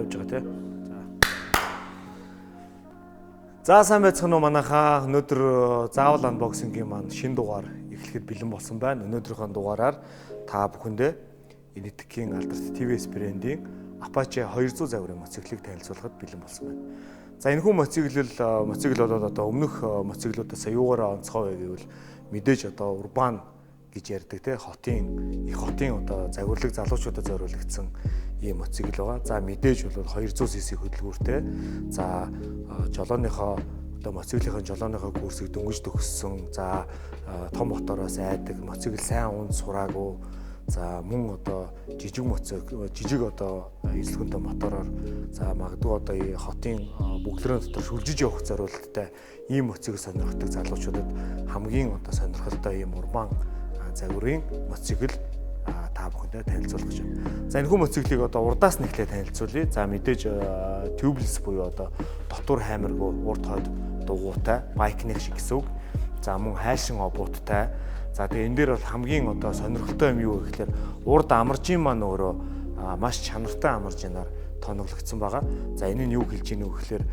явж байгаа тий. За сайн байцгаана уу манайхаа. Өнөөдөр заавал анбоксингийн маань шинэ дугаар эхлэхэд бэлэн болсон байна. Өнөөдрийнхөө дугаараар та бүхэндээ Enetic-ийн алдарт TVS брэндийн Apache 200 загварын мотоциклыг танилцуулахад бэлэн болсон байна. За энэхүү мотоцикл бол одоо өмнөх мотоциклуудаас юугаараа онцгой вэ гэвэл мэдээж одоо урбан гэж ярьдаг те их хотын одоо загварлаг залуучуудад зориулагдсан ийм мотоцикл байгаа. За мэдээж бол 200cc хөдөлгөөртэй. За жолооныхоо одоо мотоциклын жолооныхоо курсыг дөнгөж төгссөн. За том мотороос айдаг, мотоцикл сайн унд сураагүй. За мөн одоо жижиг одоо эзлэгэнтэй мотороор за магадгүй одоо хотын бүглэрэн дотор шүлжиж явах зорилттой ийм мотоцикл сонирхдаг залуучуудад хамгийн одоо сонирхолтой ийм урбан загварын мотоцикл та бүхэндээ танилцуулах гэж байна. За энэхүү мотоциклыг одоо урдаас нь эхлээд танилцуулъя. За мэдээж tubeless буюу одоо дотор хаймаргүй урд хойд дугуйтай байкны шиг гэсэн үг. За мөн хайшин обууттай. За тэгээ энэ дээр бол хамгийн одоо сонирхолтой юм юу вэ гэхээр урд амаржийн маань өөрөө маш чанартай амаржинаар тоноглогдсон байгаа. За энэ нь юу хэлж ийнэ вэ гэхээр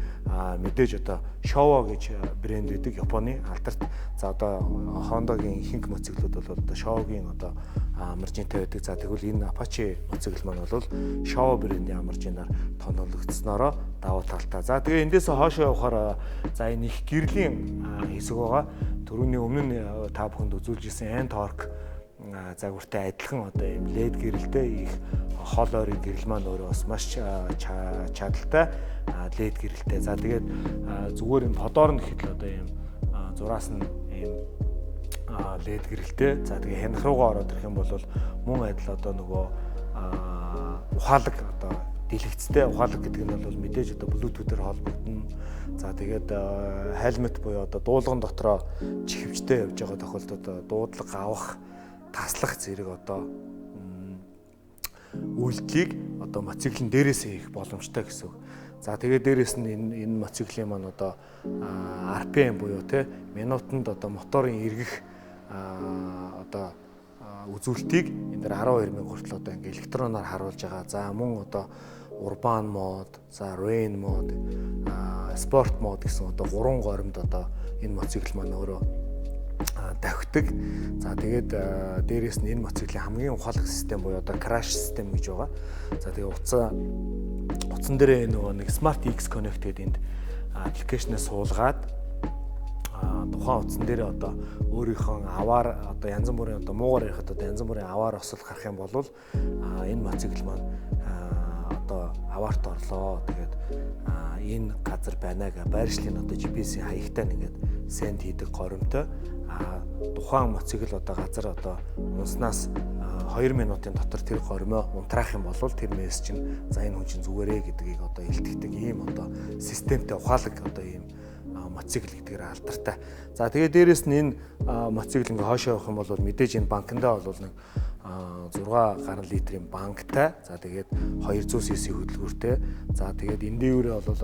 мэдээж одоо Showa гэж брэнд гэдэг Японы алдарт. За одоо Honda-гийн ихэнх мотоциклууд бол одоо Showa-гийн одоо амаржинтай байдаг. За тэгвэл энэ Apache мотоцикл маань бол Showa брэндийн амаржинаар тоноглогдсноороо давуу талтай. За тэгээ эндээс хоошоо явахаар за энэ их гэрлийн хэсэг байгаа. Төрөний өмнө нь та бүхэнд үзүүлж ирсэн N-Torque загвартай адилхан одоо ийм LED гэрэлтэй их хол ойрын гэрэл маань өөрөө бас маш чадaltaй LED гэрэлтэй. За тэгээд зүгээр энэ подоор нь гэхэд л одоо ийм зураас нь ийм LED гэрэлтэй. За тэгээд хянах руугаа ороод ирэх юм бол мөн адил одоо нөгөө ухаалаг одоо дэлгэцтэй ухаалаг гэдэг нь бол мэдээж одоо Bluetooth-ээр холбогдно. За тэгээд хайлмет буюу одоо дуулган дотроо чихвчтэй явж байгаа тохиолдолд дуудлага авах таслах зэрэг одоо үйлдэлийг одоо мотоциклын дээрээсээ хийх боломжтой гэсэн үг. За тэгээд дээрээс нь энэ мотоциклийн маань одоо RPM буюу те минутанд одоо моторын эргэх одоо үзүүлэлтийг энэ дээр 12,000 хүртэл одоо ингээ электроноор харуулж байгаа. За мөн одоо урбан мод, за rain мод, спорт мод гэсэн одоо 3 горимд одоо энэ мотоцикл маань өөрөө давхдаг. За тэгээд дээрээс нь энэ мотоциклийн хамгийн ухаалаг систем буюу одоо crash систем гэж байгаа. За тэгээд утсан дээрээ нөгөө нэг Smart X Connect гэдэг энд аппликейшнээ суулгаад тухайн утсан дээрээ одоо өөрийнхөө аваар одоо янз бүрийн одоо муугаар ярихад одоо янз бүрийн аваар осол гарах юм бол энэ мотоцикл маань одоо аваарт орлоо. Тэгээд энэ газар байна гэ байршлын одоо GPS-ийн хаягтай нэгээд сенд хийдэг горимтой тухайн мотоцикл одоо газар одоо унснаас 2 минутын дотор тэр горимоо унтраах юм бол тэр мессеж чинь за энэ хүн чинь зүгээрээ гэдгийг одоо илтгэдэг ийм одоо системтэй ухаалаг одоо ийм мотоцикл гэдгээр алдартай. За тэгээд дээрэс нь энэ мотоцикл ингээ хоошоо явах юм бол мэдээж энэ банкндаа бол нэг 6 гаруй литрийн банктай. За тэгээд 200cc хөдөлгөөртэй. За тэгээд энэ дээрээ бол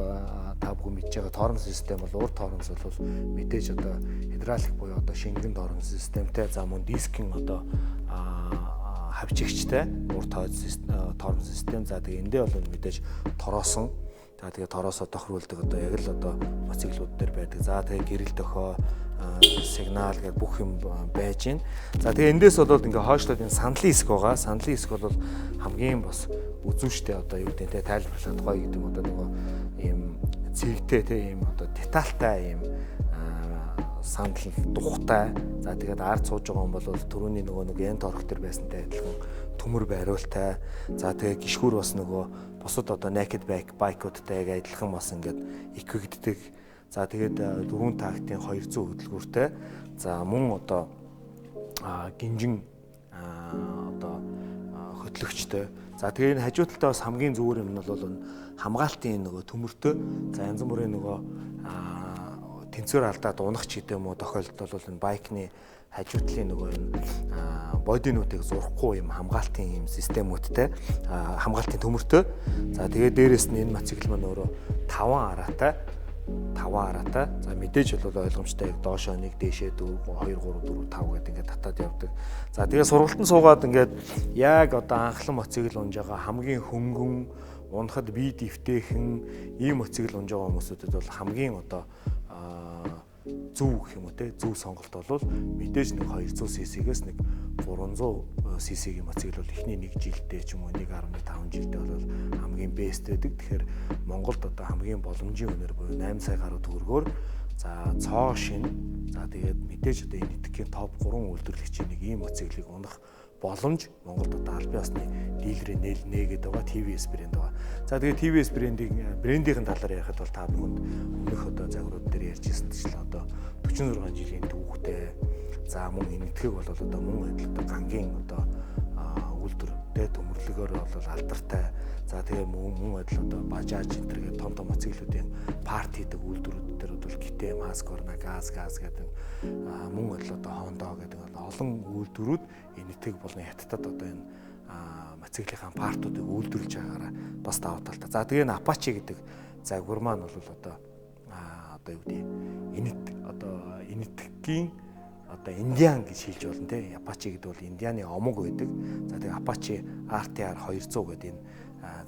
та бүхэн мэдж байгаа тоормс систем бол урд тоормс бол мэдээж одоо гидравлик буюу одоо шингэн тоормс системтэй. За мөн дискийн одоо хавчигчтай урд тоормс систем. За тэгээд эндээ бол мэдээж тороосон. За тэгээд тороосоо тохируулдаг одоо яг л одоо мотоциклууд дээр байдаг. За тэгээд гэрэл дохоо сигнал гэдэг бүх юм байж гин. За тэгээ эндээс бол ингээ хойшлоод энэ сандлын хэсэг байгаа. Сандлын хэсэг бол хамгийн бас үзүүштэй одоо юу гэдэг те тайлбарлаад гоё гэдэг юм одоо нөгөө ийм цэгтэй те ийм одоо детальтай ийм сандал тухтай. За тэгээд ард сууж байгаа юм бол түрүүний нөгөө нэг N-Torque төр байсантай адилхан төмөр байруултай. За тэгээ гişгүүр бас нөгөө бусад одоо naked bike-уудтай яг адилхан бас ингээд equipped. За тэгээд 4 тактийн 200 хөдөлгөөртэй. За мөн одоо гинжин одоо хөтлөгчтэй. За тэгээд энэ хажуу талдаа бас хамгийн зүгээр юм нь бол хамгаалтын нөгөө төмөртэй. За янз бүрийн нөгөө тэнцвэр алдаад унах ч гэдэм үү тохиолдолд бол энэ байкны хажуу талын нөгөө энэ бодинуудыг зурхгүй юм хамгаалтын юм системүүдтэй хамгаалтын төмөртэй. За тэгээд дээрэс нь энэ мотоцикл маань өөрөө 5 араатай. За мэдээж бол ойлгомжтой яг доошоо 1 дээшээ 4 2 3 4 5 гэдэг ингээд татаад явдаг. За тэгээ сургалтанд суугаад ингээд яг одоо анхлан мотоцикл унж байгаа хамгийн хөнгөн унахад бие дэвтэйхэн ийм моцигл унж байгаа хүмүүсүүдэд бол хамгийн одоо зөв гэх юм уу те зөв сонголт бол мэдээж нэг 200 cc-гээс нэг 300 cc-ийн моцигл бол эхний 1 жилдээ ч юм уу 1.5 жилдээ бол хамгийн бест байдаг. Тэгэхээр Монголд одоо хамгийн боломжийн үнээр буюу 8 сая гаруй төгрөгөөр за цоо шин за тэгээд мэдээж одоо энэ нэтгийн топ 3 үйлдвэрлэгчийн нэг ийм моциглыг унах боломж Монголд одоо албан ёсны дилерийн нээгээд байгаа TVS брэнд байгаа. За тэгээд TVS брендийн талаар ярихад бол та бүхэнд өмнөх одоо загварууд дээр ярьжсэн чинь одоо 46 жилийн түүхтэй. За мөн энэтхэг бол одоо мөн адил одоо гангийн одоо үйлдвэртэй төмөрлөгөөр бол алдартай. За тэгээ мөн адил одоо бажаж энтергээ том моциглуудын парт хийдэг үйлдвэрүүд дээр бол Китэ, Маскорна, газ гэдэг мөн адил одоо Хондо гэдэг олон үйлдвэрүүд энэтхэг болон хятадд одоо энэ моциглынхаа партуудыг үйлдвэрлэж байгаараа бас даваа талтай. За тэгээ Apache гэдэг загвар маань бол одоо юу гэдэг энэтхэгийн одоо Индиан гэж хэлж болно те. Apache гэдэг бол Индианы омог байдаг. За тэгээ Apache RTR 200 гэдэг энэ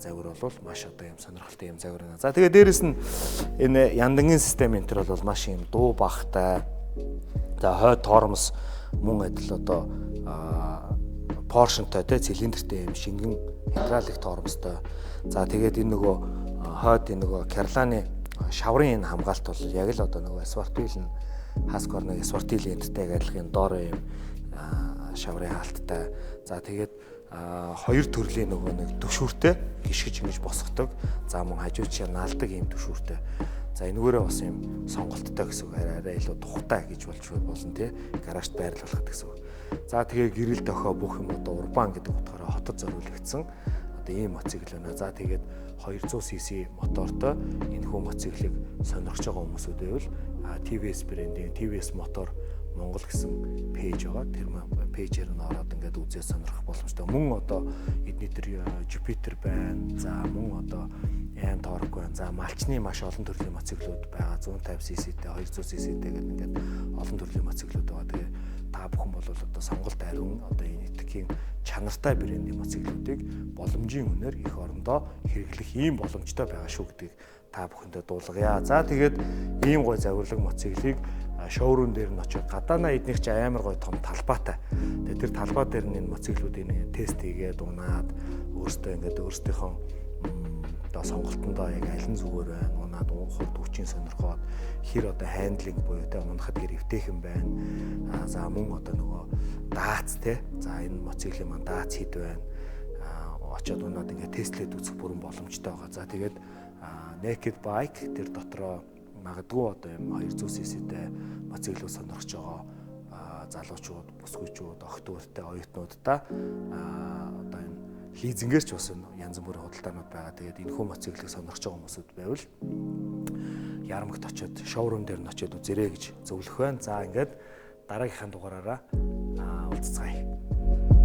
загвар бол маш одоо юм сонирхолтой юм загвар байна. За тэгээ дээрэс нь энэ яндангийн систем энэ төр бол маш юм дуу багтай. За хойд тоормос мөн адил одоо поршнтой те цилиндртэй юм шингэн гидравлик тоормостой. За тэгээд энэ нөгөө хойд энэ нөгөө Карланы шаврын энэ хамгаалт бол яг л одоо нөгөө Eswartil нь Husqvarna Eswartil энтертэй адилхан доор юм шаврын хаалттай. За тэгээд хоёр төрлийн нөгөө нэг түвшүүртэй гიშгэж ингэж босгодог. За мөн хажууд чинь наалдаг юм түвшүүртэй. За энэгээрээ бас юм сонголттой гэсэн үг арай илүү тухтай гэж болж болно тий. Гаражт байрлуулахад гэсэн үг. За тэгээ гэрэл дохио бүх юм одоо урбан гэдэг утгаараа хотод зориулагдсан одоо ийм моцигл байна. За тэгээд 200 cc мотортой энэ хүү моциглыг сонирхож байгаа хүмүүсүүд байвал TVS брендийн TVS мотор Монгол гэсэн пэйж байгаа. Тэр пэйжээр нь ороод ингээд үзээ сонирхох боломжтой. Мөн одоо эдний тэр Jupiter байна. За мөн одоо Айн Торг байна. За малчны маш олон төрлийн моциглууд байгаа. 150 cc-тэй, 200 cc-тэй гэдэг ингээд олон төрлийн моциглууд байгаа. Тэгээ та бүхэн бол одоо сонголт ариун одоо энэ этгийн чанартай брендийн моциглуудыг боломжийн үнээр их орондоо хэрэглэх ийм боломжтой байгаа шүү гэдгийг та бүхэндээ дуулгая. За тэгээд ийм гой завирлаг моциглыг шоурум дээр нь очиж гадаанаа эднийх чи амар гой том талбайтай. Тэгээд тэр талбай дээр нь энэ моциглуудын тест хийгээд унаад өөртөө ингээд өөрсдийнхөө одоо сонголтондоо яг аль нь зүгээр байна. Унаад хурд хүчин сонирхоод хэр одоо хандлинг буюу тэ унахад гэр эвтэйхэн байна. За мөн одоо нөгөө даац те. За энэ моциглийн маань даац хэд байна. Очоод унаад ингээд тестлээд үзэх бүрэн боломжтой байгаа. За тэгээд Naked Bike тэр дотроо магадгүй одоо юм 200 cc-тэй моциглыг сонирхож байгаа залуучууд, бүсгүйчүүд, охтууртай, оюутнуудаа одоо энэ лизингэрч бас янз бүрийн худалдаанууд байгаа. Тэгээд энэ хүү моциглыг сонирхож байгаа хүмүүсүүд байвал Ярамгт очиод шоурум дээр нь очиод үзэрэй гэж зөвлөх байна. За ингээд дараагийнхаа дугаараараа уулзцгаая.